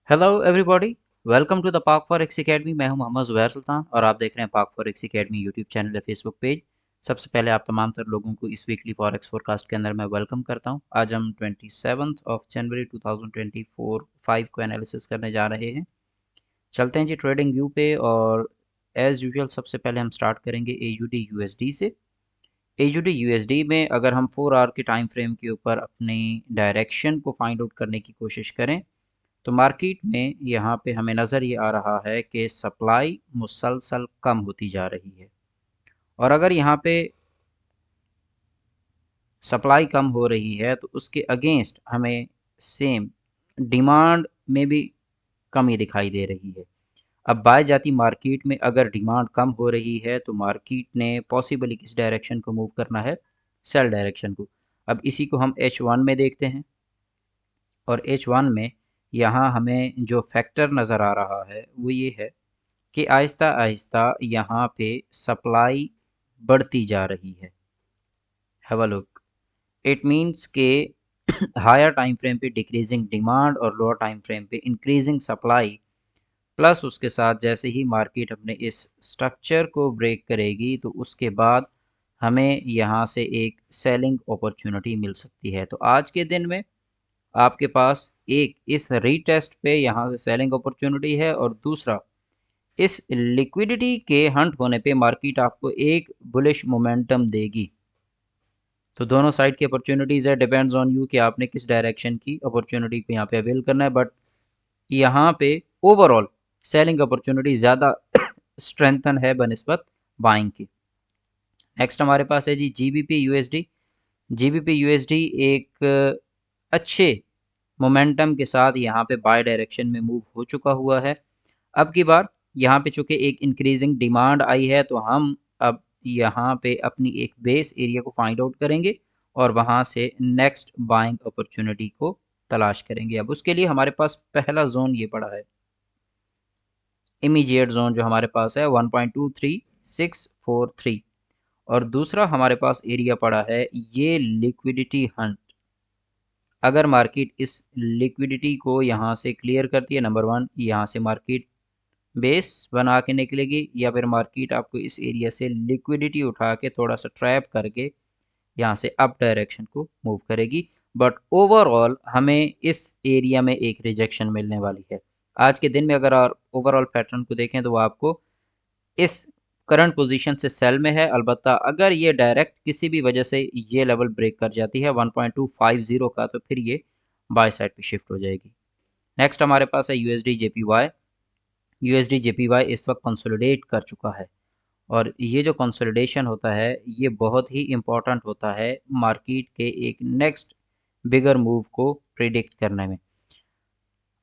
Hello everybody. Welcome to the Pak forex academy. मैं हूं मोहम्मद ज़ुबैर सुल्तान और आप देख रहे हैं पाक फॉरेक्स एकेडमी यूट्यूब चैनल या फेसबुक पेज। सबसे पहले आप तमाम तर लोगों को इस वीकली फॉरेक्स फोरकास्ट के अंदर मैं वेलकम करता हूं। आज हम 27 जनवरी 2024 5 को एनालिसिस करने जा रहे हैं। चलते हैं जी ट्रेडिंग व्यू पे और एज़ यूजुअल सबसे पहले हम स्टार्ट करेंगे AUD USD से। AUD USD में अगर हम 4 आवर के टाइम फ्रेम के ऊपर अपनी डायरेक्शन को फाइंड आउट करने की कोशिश करें तो मार्केट में यहाँ पे हमें नज़र ये आ रहा है कि सप्लाई मुसलसल कम होती जा रही है। और अगर यहाँ पे सप्लाई कम हो रही है तो उसके अगेंस्ट हमें सेम डिमांड में भी कमी दिखाई दे रही है। अब बाय जाती मार्केट में अगर डिमांड कम हो रही है तो मार्केट ने पॉसिबली किस डायरेक्शन को मूव करना है, सेल डायरेक्शन को। अब इसी को हम H1 में देखते हैं और H1 में यहाँ हमें जो फैक्टर नज़र आ रहा है वो ये है कि आहिस्ता आहिस्ता यहाँ पे सप्लाई बढ़ती जा रही है। Have a look, it means के हायर टाइम फ्रेम पे डिक्रीजिंग डिमांड और लोअर टाइम फ्रेम पे इंक्रीजिंग सप्लाई, प्लस उसके साथ जैसे ही मार्केट अपने इस स्ट्रक्चर को ब्रेक करेगी तो उसके बाद हमें यहाँ से एक सेलिंग अपॉर्चुनिटी मिल सकती है। तो आज के दिन में आपके पास एक इस रीटेस्ट पे यहाँ से सेलिंग अपॉर्चुनिटी है और दूसरा इस लिक्विडिटी के हंट होने पे मार्केट आपको एक बुलिश मोमेंटम देगी। तो दोनों साइड की अपॉर्चुनिटीज़ है, डिपेंड्स ऑन यू कि आपने किस डायरेक्शन की अपॉर्चुनिटी को यहाँ पे अवेल करना है। बट यहाँ पे ओवरऑल सेलिंग अपॉर्चुनिटी ज़्यादा स्ट्रेंथन है बनिस्बत बाइंग की। नेक्स्ट हमारे पास है जी GBP USD। GBP USD एक अच्छे मोमेंटम के साथ यहाँ पे बाय डायरेक्शन में मूव हो चुका हुआ है। अब की बार यहाँ पे चूंकि एक इंक्रीजिंग डिमांड आई है तो हम अब यहाँ पे अपनी एक बेस एरिया को फाइंड आउट करेंगे और वहाँ से नेक्स्ट बाइंग अपॉर्चुनिटी को तलाश करेंगे। अब उसके लिए हमारे पास पहला जोन ये पड़ा है, इमीडिएट जोन जो हमारे पास है 1.23643 और दूसरा हमारे पास एरिया पड़ा है ये लिक्विडिटी हंट। अगर मार्केट इस लिक्विडिटी को यहाँ से क्लियर करती है, नंबर वन यहाँ से मार्केट बेस बना के निकलेगी या फिर मार्केट आपको इस एरिया से लिक्विडिटी उठा के थोड़ा सा ट्रैप करके यहाँ से अप डायरेक्शन को मूव करेगी। बट ओवरऑल हमें इस एरिया में एक रिजेक्शन मिलने वाली है। आज के दिन में अगर आप ओवरऑल पैटर्न को देखें तो वो आपको इस करंट पोजीशन से सेल में है। अलबत्ता अगर ये डायरेक्ट किसी भी वजह से ये लेवल ब्रेक कर जाती है 1.250 का तो फिर ये बाय साइड पे शिफ्ट हो जाएगी। नेक्स्ट हमारे पास है USD JPY इस वक्त कंसोलिडेट कर चुका है और ये जो कंसोलिडेशन होता है ये बहुत ही इम्पोर्टेंट होता है मार्केट के एक नेक्स्ट बिगर मूव को प्रिडिक्ट करने में।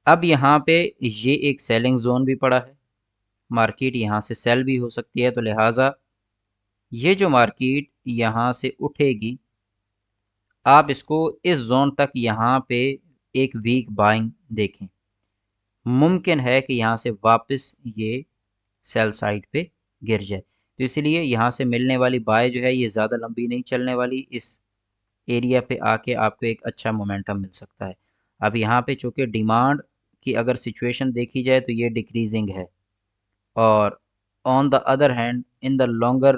अब यहाँ पे ये एक सेलिंग जोन भी पड़ा है, मार्केट यहाँ से सेल भी हो सकती है। तो लिहाजा ये जो मार्केट यहाँ से उठेगी आप इसको इस जोन तक यहाँ पे एक वीक बाइंग देखें। मुमकिन है कि यहाँ से वापस ये सेल साइड पे गिर जाए, तो इसलिए यहाँ से मिलने वाली बाय जो है ये ज़्यादा लंबी नहीं चलने वाली। इस एरिया पे आके आपको एक अच्छा मोमेंटम मिल सकता है। अब यहाँ पे चूँकि डिमांड की अगर सिचुएशन देखी जाए तो ये डिक्रीजिंग है और on the other hand in the longer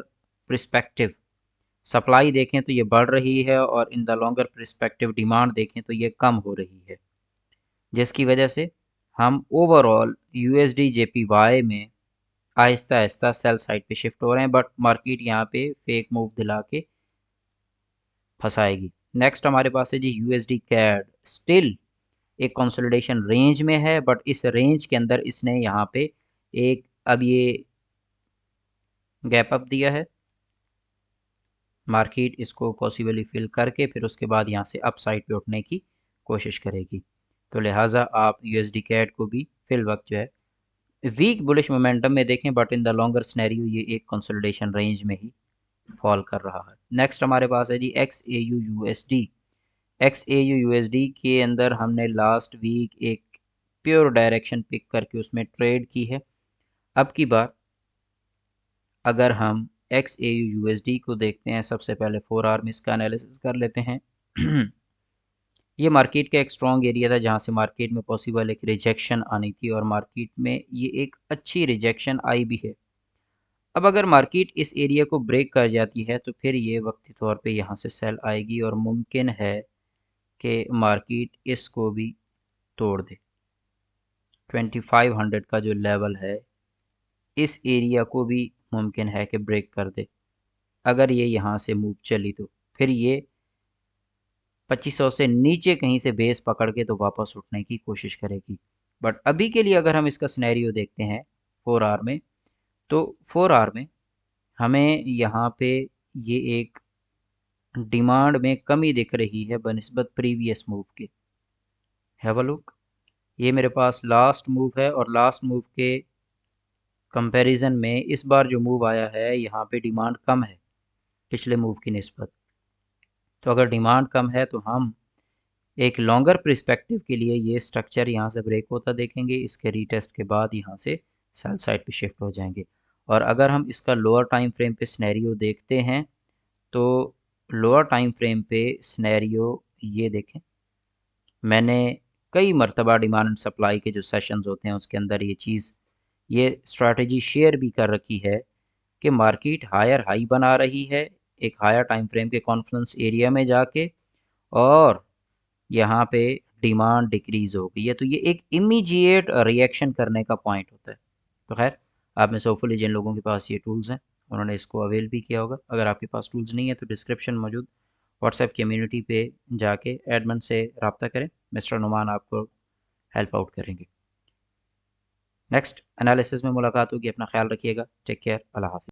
perspective supply देखें तो ये बढ़ रही है और in the longer perspective demand देखें तो ये कम हो रही है, जिसकी वजह से हम ओवरऑल USD JPY में आहिस्ता आहिस्ता सेल साइड पे शिफ्ट हो रहे हैं। बट मार्केट यहाँ पे फेक मूव दिला के फंसाएगी। नेक्स्ट हमारे पास है जी USD CAD। स्टिल एक कंसोलिडेशन रेंज में है बट इस रेंज के अंदर इसने यहाँ पे एक अब ये गैप अप दिया है। मार्केट इसको पॉसिबली फिल करके फिर उसके बाद यहाँ से अप साइड पे उठने की कोशिश करेगी। तो लिहाजा आप USD CAD को भी फिल वक्त जो है वीक बुलिश मोमेंटम में देखें but in the longer scenario ये एक कंसोलिडेशन रेंज में ही फॉल कर रहा है। नेक्स्ट हमारे पास है जी XAU USD। XAU USD के अंदर हमने लास्ट वीक एक प्योर डायरेक्शन पिक करके उसमें ट्रेड की है। अब की बार अगर हम XAU USD को देखते हैं, सबसे पहले 4 आवर में इसका एनालिसिस कर लेते हैं। ये मार्केट का एक स्ट्रॉन्ग एरिया था जहाँ से मार्केट में पॉसिबल एक रिजेक्शन आनी थी और मार्केट में ये एक अच्छी रिजेक्शन आई भी है। अब अगर मार्केट इस एरिया को ब्रेक कर जाती है तो फिर ये वक्ती तौर पे यहाँ से सेल आएगी और मुमकिन है कि मार्केट इसको भी तोड़ दे। 2500 का जो लेवल है इस एरिया को भी मुमकिन है कि ब्रेक कर दे। अगर ये यहाँ से मूव चली तो फिर ये 2500 से नीचे कहीं से बेस पकड़ के तो वापस उठने की कोशिश करेगी। बट अभी के लिए अगर हम इसका सिनेरियो देखते हैं 4 आवर में, तो 4 आवर में हमें यहाँ पे ये एक डिमांड में कमी दिख रही है बनिस्बत प्रीवियस मूव के। हैव अ लुक, ये मेरे पास लास्ट मूव है और लास्ट मूव के कंपैरिजन में इस बार जो मूव आया है यहाँ पे डिमांड कम है पिछले मूव की निस्बत। तो अगर डिमांड कम है तो हम एक लॉन्गर पर्सपेक्टिव के लिए ये स्ट्रक्चर यहाँ से ब्रेक होता देखेंगे, इसके रीटेस्ट के बाद यहाँ से सेल साइड पे शिफ्ट हो जाएंगे। और अगर हम इसका लोअर टाइम फ्रेम पे सिनेरियो देखते हैं तो लोअर टाइम फ्रेम पे सिनेरियो ये देखें, मैंने कई मरतबा डिमांड एंड सप्लाई के जो सेशंस होते हैं उसके अंदर ये स्ट्रैटेजी शेयर भी कर रखी है कि मार्केट हायर हाई बना रही है एक हायर टाइम फ्रेम के कॉन्फ्रेंस एरिया में जाके, और यहाँ पे डिमांड डिक्रीज हो गई है। तो ये एक इमीडिएट रिएक्शन करने का पॉइंट होता है। तो खैर, आप में से होपफुली जिन लोगों के पास ये टूल्स हैं उन्होंने इसको अवेल भी किया होगा। अगर आपके पास टूल्स नहीं है तो डिस्क्रिप्शन मौजूद व्हाट्सएप कम्युनिटी पे जाके एडमिन से रब्ता करें, मिस्टर नुमान आपको हेल्प आउट करेंगे। नेक्स्ट एनालिसिस में मुलाकात होगी, अपना ख्याल रखिएगा, टेक केयर, अल्लाह हाफिज़।